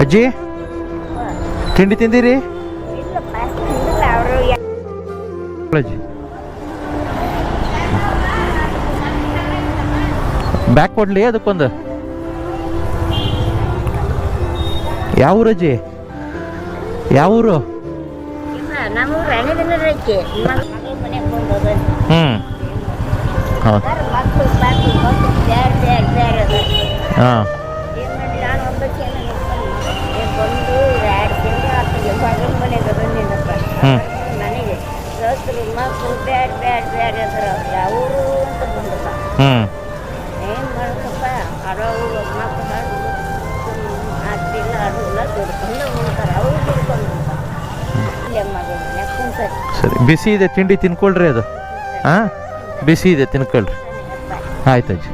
ಅಜ್ಜಿ ತಿಂಡಿ ತಿಂದಿರಿ ಅಜ್ಜಿ? ಬ್ಯಾಗ್ ಕೊಡ್ಲಿ ಅದಕ್ಕೊಂದು. ಯಾವ ಊರು ಅಜ್ಜಿ? ಯಾವ ಊರು? ಹಾಂ ಹಾಂ ಸರಿ, ಬಿಸಿ ಇದೆ ತಿಂಡಿ ತಿನ್ಕೊಳ್ರಿ ಅದು. ಹಾಂ ಬಿಸಿ ಇದೆ ತಿನ್ಕೊಳ್ರಿ. ಆಯ್ತು ಅಜ್ಜಿ.